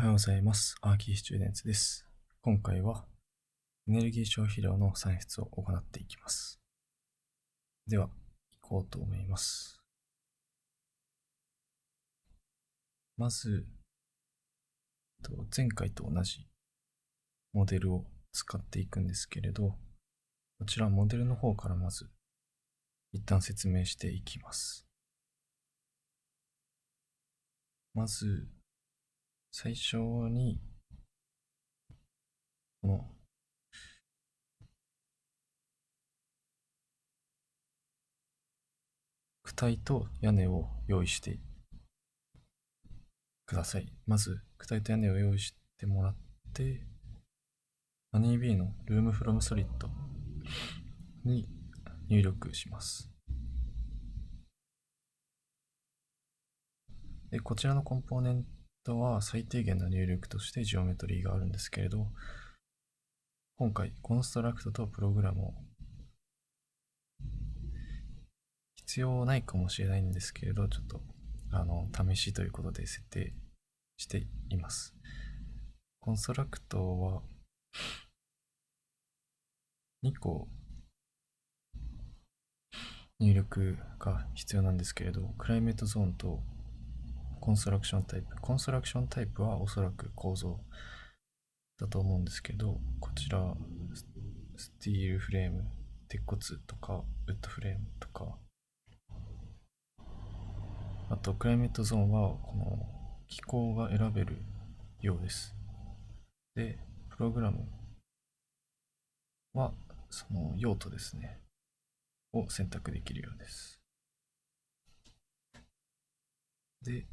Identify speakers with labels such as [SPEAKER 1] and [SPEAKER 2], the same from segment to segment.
[SPEAKER 1] はようございます。アーキースチューデンツです。今回はエネルギー消費量の算出を行っていきます。では、行こうと思います。まず、前回と同じモデルを使っていくんですけれど、こちらモデルの方からまず一旦説明していきます。まず、最初に、この躯体と屋根を用意してください。まず、躯体と屋根を用意してもらって、HoneyBee の Room from Solid に入力します。で、こちらのコンポーネントは最低限の入力としてジオメトリーがあるんですけれど、今回コンストラクトとプログラムを必要ないかもしれないんですけれど、ちょっと試しということで設定しています。コンストラクトは2個入力が必要なんですけれど、クライメートゾーンとコンストラクションタイプ。コンストラクションタイプはおそらく構造だと思うんですけど、こちらスティールフレーム、鉄骨とかウッドフレームとか、あとクライメートゾーンはこの気候が選べるようです。で、プログラムはその用途ですねを選択できるようです。で、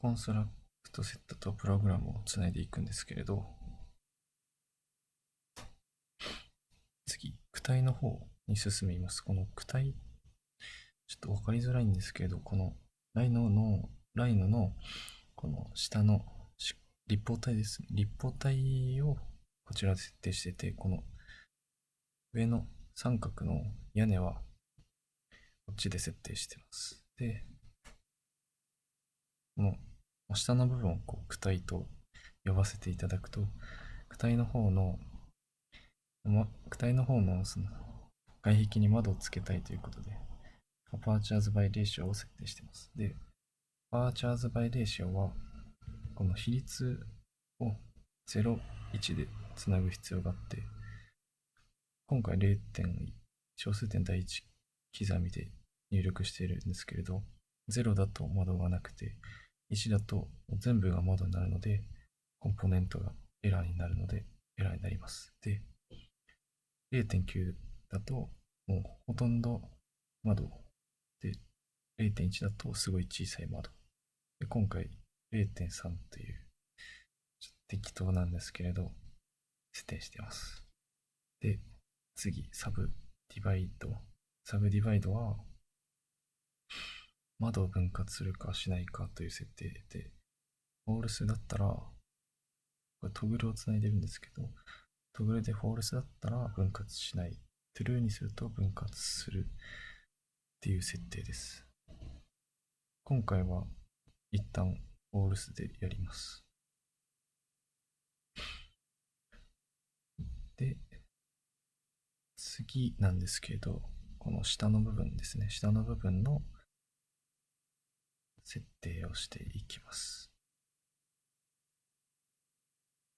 [SPEAKER 1] コンストラクトセットとプログラムをつないでいくんですけれど、次、躯体の方に進みます。この躯体、ちょっと分かりづらいんですけれど、このライノのこの下の立方体ですね。立方体をこちらで設定してて、この上の三角の屋根はこっちで設定してます。で、この下の部分をこう躯体と呼ばせていただくと、躯体の方の、その外壁に窓をつけたいということで、アパーチャーズバイレーションを設定しています。で、アパーチャーズバイレーションは、この比率を0、1でつなぐ必要があって、今回0点、小数点第1刻みで入力しているんですけれど、0だと窓がなくて、1だと全部が窓になるので、コンポーネントがエラーになるので、エラーになります。で、0.9だと、もうほとんど窓で、0.1だとすごい小さい窓。で、今回0.3という、ちょっと適当なんですけれど、設定しています。で、次、サブディバイド。サブディバイドは、窓を分割するかしないかという設定で、フォールスだったら、これトグルをつないでるんですけど、トグルでフォールスだったら分割しない。トゥルーにすると分割するっていう設定です。今回は一旦フォールスでやります。で、次なんですけど、この下の部分ですね。下の部分の設定をしていきます。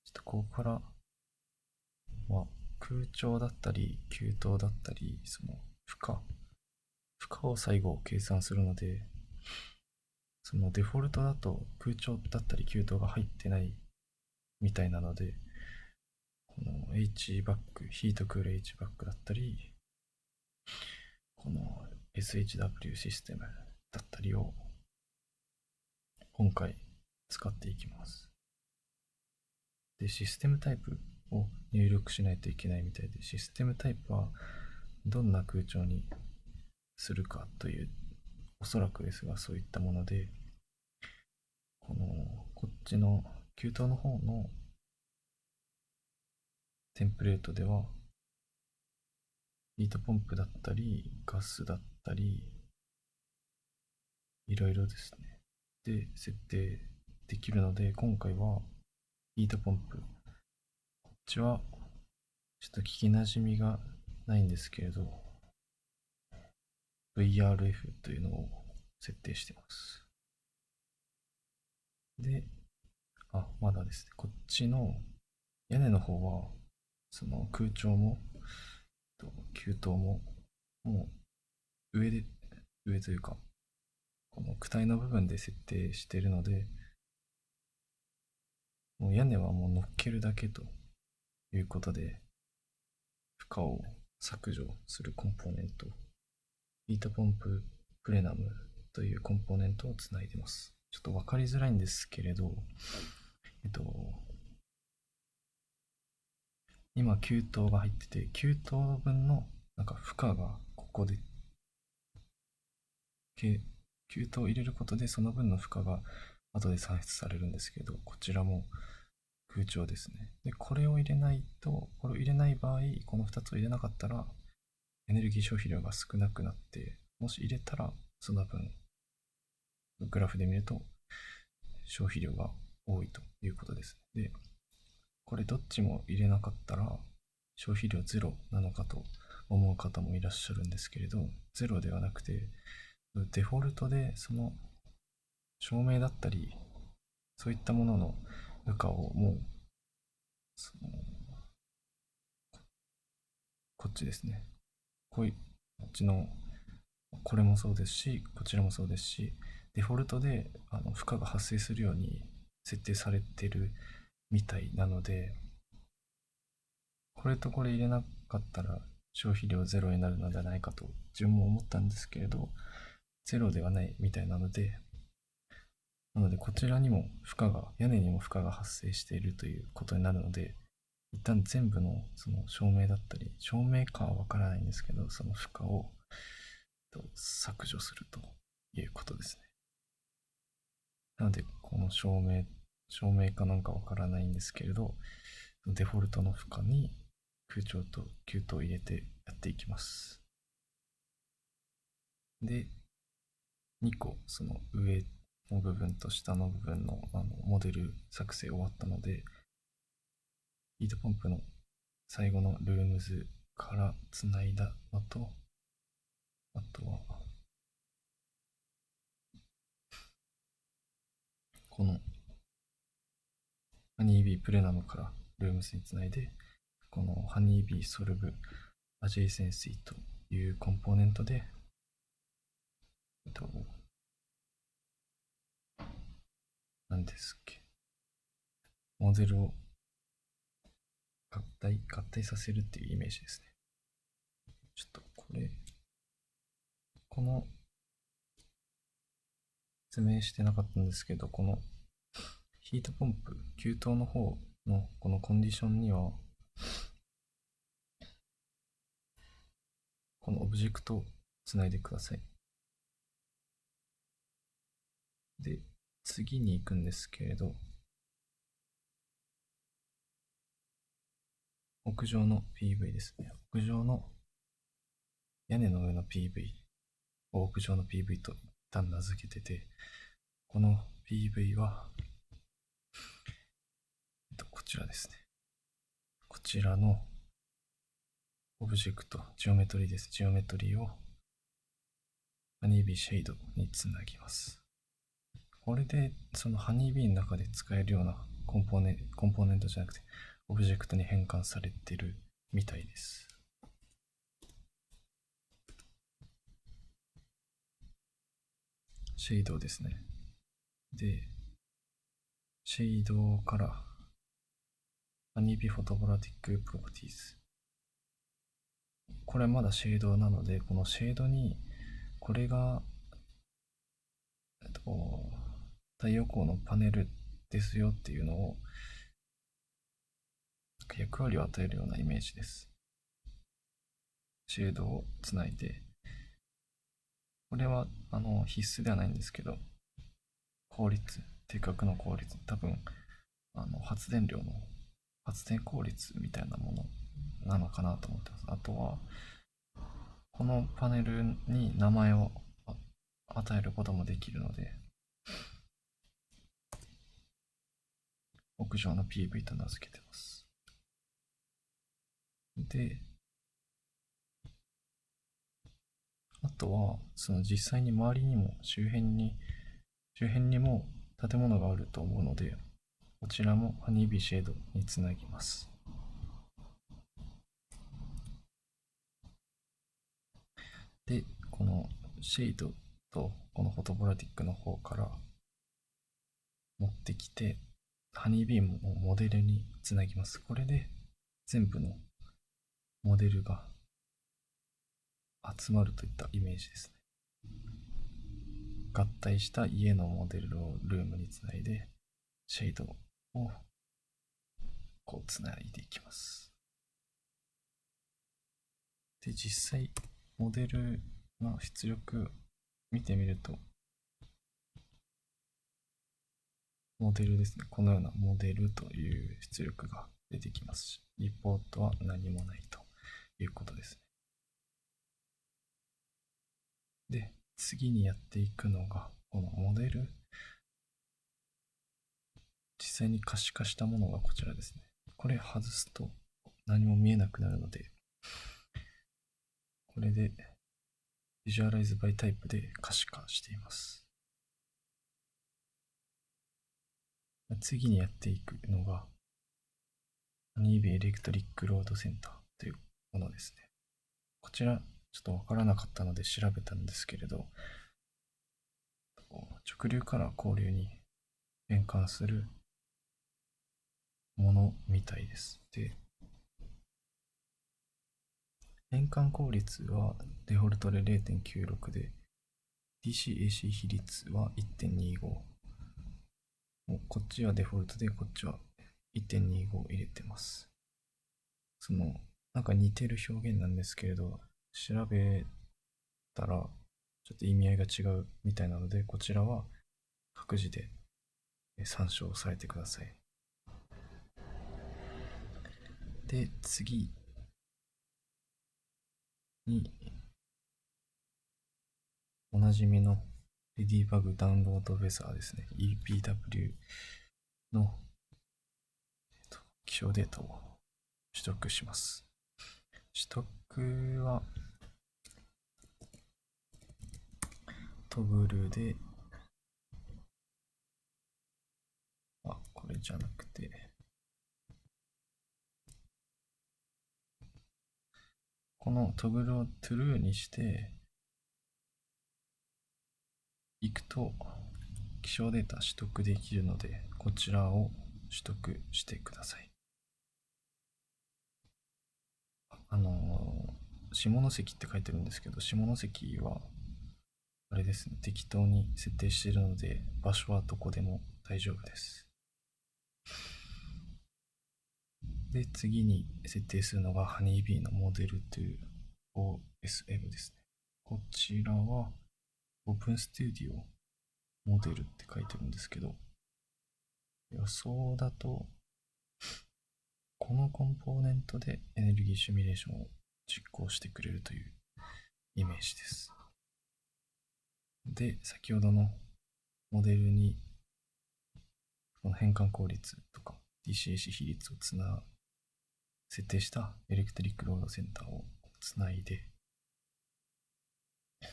[SPEAKER 1] ちょっとここからは空調だったり、給湯だったり、その負荷を最後計算するので、そのデフォルトだと空調だったり給湯が入ってないみたいなので、この H バック、ヒートクール H バックだったり、この SHW システムだったりを今回使っていきます。で、システムタイプを入力しないといけないみたいで、システムタイプはどんな空調にするかという、おそらくですがそういったもので、こっちの給湯の方のテンプレートでは、ヒートポンプだったり、ガスだったり、いろいろですね。で、設定できるので、今回はヒートポンプ。こっちは、ちょっと聞きなじみがないんですけれど、VRF というのを設定してます。で、まだですね。こっちの屋根の方は、その空調も、給湯も、もう上というか、この躯体の部分で設定しているので、もう屋根はもう乗っけるだけということで、負荷を削除するコンポーネント、ヒートポンププレナムというコンポーネントをつないでます。ちょっと分かりづらいんですけれど、えっと、今、給湯が入ってて、給湯分のなんか負荷がここで、給湯を入れることでその分の負荷が後で算出されるんですけど、こちらも空調ですね。で、これを入れない場合、この2つを入れなかったら、エネルギー消費量が少なくなって、もし入れたら、その分、グラフで見ると、消費量が多いということです。で、これどっちも入れなかったら、消費量ゼロなのかと思う方もいらっしゃるんですけれど、ゼロではなくて、デフォルトでその照明だったり、そういったものの負荷をもう、そのこっちですね。こっちの、これもそうですし、こちらもそうですし、デフォルトで負荷が発生するように設定されてるみたいなので、これとこれ入れなかったら消費量ゼロになるのではないかと自分も思ったんですけれど、ゼロではないみたいなので、こちらにも屋根にも負荷が発生しているということになるので、一旦全部のその照明だったり、照明かはわからないんですけど、その負荷を削除するということですね。なので、この照明かなんかわからないんですけれど、デフォルトの負荷に空調と給湯を入れてやっていきます。で、2個、その上の部分と下の部分のモデル作成終わったので、ヒートポンプの最後のルームズからつないだのと、あとは、このハニービープレナムからルームズにつないで、このハニービーソルブアジェイセンシーというコンポーネントで、何ですっけ、モデルを合体させるっていうイメージですね。ちょっとこの説明してなかったんですけど、このヒートポンプ、給湯の方のこのコンディションには、このオブジェクトをつないでください。で、次に行くんですけれど、屋上の PV ですね。屋上の屋根の上の PV を屋上の PV と一旦名付けてて、この PV は、こちらですね。こちらのオブジェクト、ジオメトリーです。ジオメトリーをハニービーシェイドにつなぎます。これで、そのハニービーの中で使えるようなコンポーネントじゃなくて、オブジェクトに変換されてるみたいです。シェイドですね。で、シェイドからハニービーフォトボラティックプロパティーズ。これまだシェードなので、このシェードに、これが、太陽光のパネルですよっていうのを、役割を与えるようなイメージです。シェードをつないで、これは必須ではないんですけど、定格の効率、多分、発電効率みたいなものなのかなと思ってます。あとは、このパネルに名前を与えることもできるので、屋上の PV と名付けてます。で、あとは、その実際に周りにも周辺にも建物があると思うので、こちらもハニービーシェードにつなぎます。で、このシェードとこのフォトボラティックの方から持ってきて、ハニービームをモデルにつなぎます。これで全部のモデルが集まるといったイメージですね。合体した家のモデルをルームにつないで、シェードをこうつないでいきます。で、実際、モデルの出力見てみると、モデルですね。このようなモデルという出力が出てきますし、リポートは何もないということですね。で、次にやっていくのが、このモデル、実際に可視化したものがこちらですね。これ外すと何も見えなくなるので、これで Visualize by Type で可視化しています。次にやっていくのが、Honeybee Electric Load Center というものですね。こちら、ちょっとわからなかったので調べたんですけれど、直流から交流に変換するものみたいです。で、変換効率はデフォルトで 0.96 で、DC-AC 比率は 1.25。もうこっちはデフォルトで、こっちは 1.25 入れてます。なんか似てる表現なんですけれど、調べたらちょっと意味合いが違うみたいなので、こちらは各自で参照されてください。で、次に、おなじみのレディバグダウンロードフェザーですね。EPW の気象データを取得します。取得はトグルで、これじゃなくて、このトグルを true にしていくと気象データ取得できるので、こちらを取得してください。下関って書いてるんですけど、下関はあれですね、適当に設定しているので、場所はどこでも大丈夫です。で、次に設定するのが Honeybee のモデル to OSM ですね。こちらは OpenStudio モデルって書いてるんですけど、予想だと、このコンポーネントでエネルギーシミュレーションを実行してくれるというイメージです。で、先ほどのモデルにこの変換効率とか DCAC 比率を設定したエレクトリックロードセンターをつないで、こ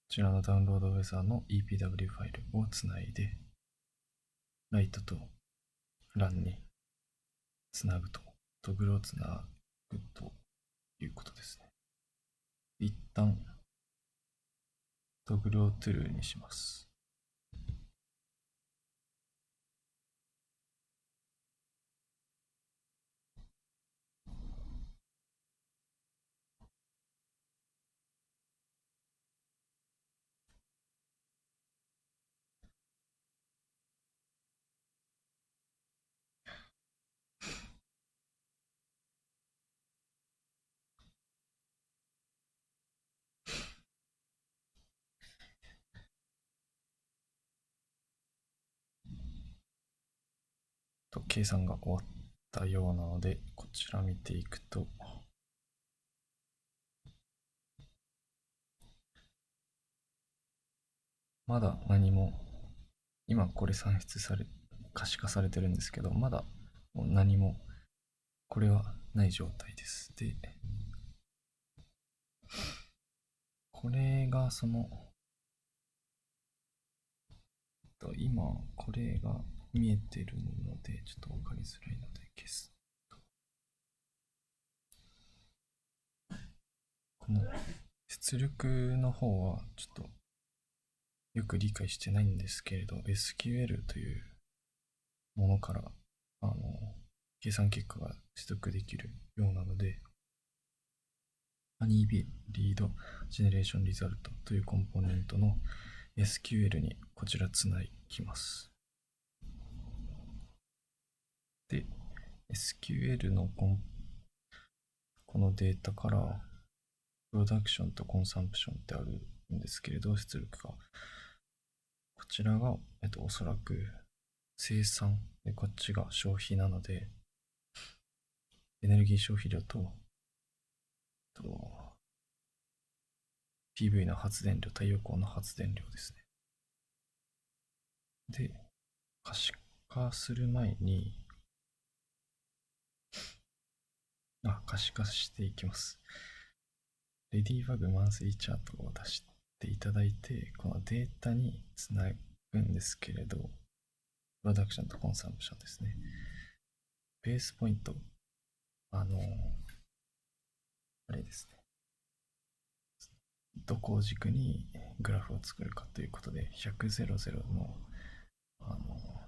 [SPEAKER 1] ちらのダウンロードウェザーの EPW ファイルをつないで、ライトとランにつなぐと、トグルをつなぐということですね。一旦トグルをトゥルーにします。計算が終わったようなので、こちら見ていくと、まだ何も、今これ算出され可視化されてるんですけど、まだもう何もこれはない状態です。で、これが今これが見えてるのでちょっと分かりづらいので消す。この出力の方はちょっとよく理解してないんですけれど、 SQL というものから計算結果が取得できるようなので、HoneyBee Read Generation Result というコンポーネントの SQL にこちらつないきます。で、SQL のこのデータからプロダクションとコンサンプションってあるんですけれど、出力がこちらが、おそらく生産で、こっちが消費なので、エネルギー消費量と、PV の発電量、太陽光の発電量ですね。で、可視化する前に、可視化していきます。レディバグマンスリーチャートを出していただいて、このデータにつなぐんですけれど、プロダクションとコンサンプションですね。ベースポイント、あれですね。どこを軸にグラフを作るかということで、100、00の、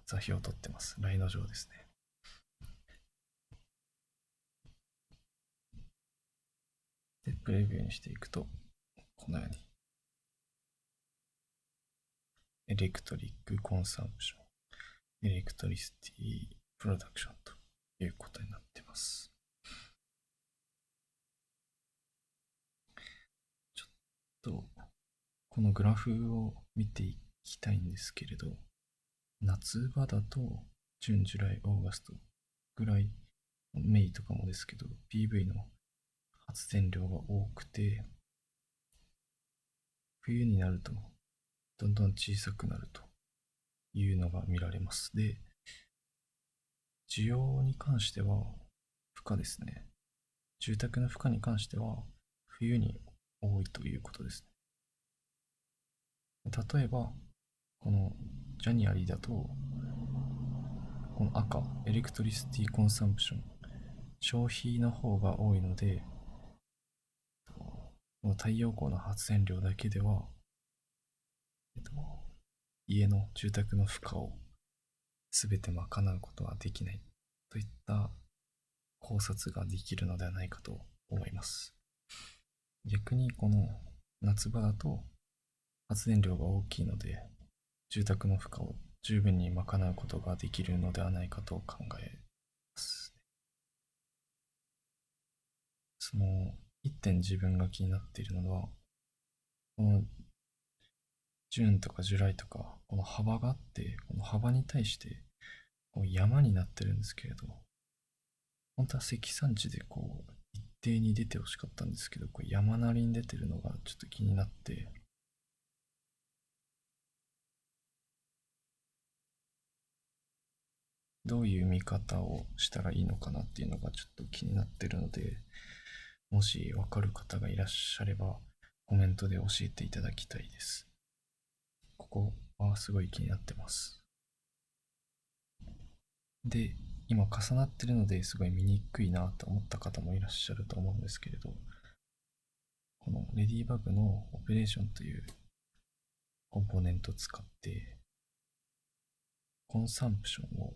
[SPEAKER 1] 座標を取ってます。ライノ上ですね。で、プレビューにしていくと、このように、エレクトリックコンサンプション、エレクトリシティプロダクションということになってます。ちょっと、このグラフを見ていきたいんですけれど、夏場だと、ジュン、ジュライ、オーガストぐらい、メイとかもですけど、PV の発電量が多くて、冬になるとどんどん小さくなるというのが見られます。で、需要に関しては、負荷ですね。住宅の負荷に関しては、冬に多いということですね。例えば、このジャニアリーだと、この赤、エレクトリシティコンサンプション、消費の方が多いので、この太陽光の発電量だけでは、家の住宅の負荷を全て賄うことはできないといった考察ができるのではないかと思います。逆にこの夏場だと発電量が大きいので、住宅の負荷を十分に賄うことができるのではないかと考えます。一点自分が気になっているのは、このジュンとかジュライとか、この幅があって、この幅に対してこう山になってるんですけれど、本当は積算値で一定に出てほしかったんですけど、山なりに出てるのがちょっと気になって、どういう見方をしたらいいのかなっていうのがちょっと気になってるので、もしわかる方がいらっしゃればコメントで教えていただきたいです。ここはすごい気になってます。で、今重なってるのですごい見にくいなと思った方もいらっしゃると思うんですけれど、このレディバグのオペレーションというコンポーネントを使ってコンサンプションを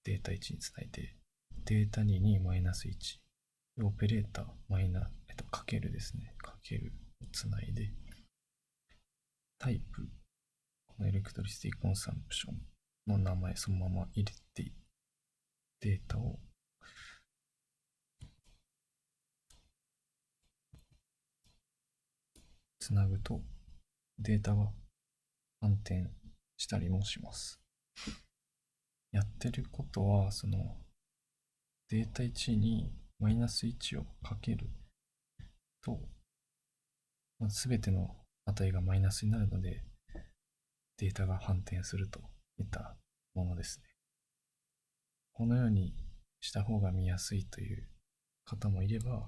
[SPEAKER 1] データ1につないで、データ2にマイナス1、オペレーターマイナ、かけるですね、かけるをつないで、タイプ、このエレクトリシティコンサンプションの名前そのまま入れて、データをつなぐと、データが反転したりもします。やってることは、データ1にマイナス1をかけると、すべての値がマイナスになるので、データが反転するといったものですね。このようにした方が見やすいという方もいれば、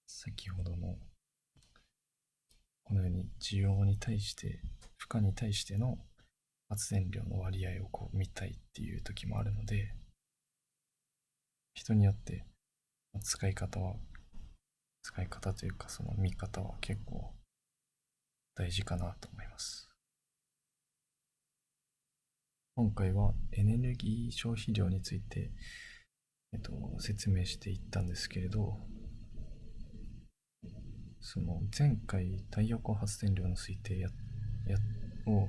[SPEAKER 1] 先ほどのこのように需要に対して、負荷に対しての発電量の割合をこう見たいっていう時もあるので、人によって使い方というかその見方は結構大事かなと思います。今回はエネルギー消費量について、説明していったんですけれど、その前回太陽光発電量の推定を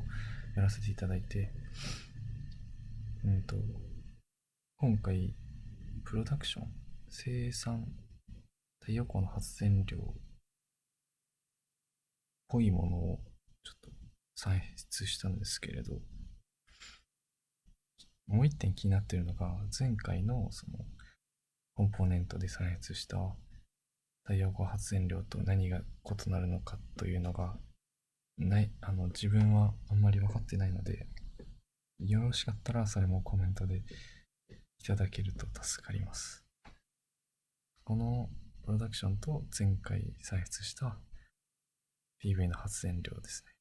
[SPEAKER 1] やらせていただいて、今回プロダクション生産太陽光の発電量っぽいものをちょっと算出したんですけれど、もう一点気になっているのが、前回のそのコンポーネントで算出した太陽光発電量と何が異なるのかというのが自分はあんまり分かってないので、よろしかったらそれもコメントでいただけると助かります。このプロダクションと前回算出した PV の発電量ですね。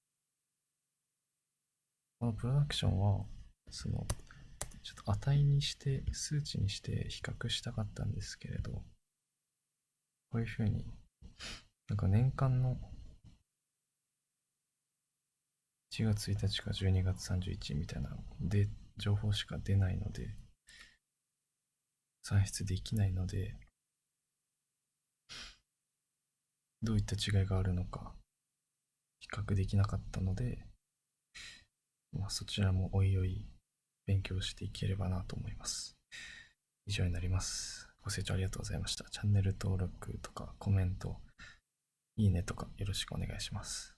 [SPEAKER 1] このプロダクションはちょっと値にして数値にして比較したかったんですけれど、こういう風になんか年間の1月1日か12月31日みたいなで情報しか出ないので、算出できないので、どういった違いがあるのか比較できなかったので、そちらもおいおい勉強していければなと思います。以上になります。ご清聴ありがとうございました。チャンネル登録とかコメント、いいねとかよろしくお願いします。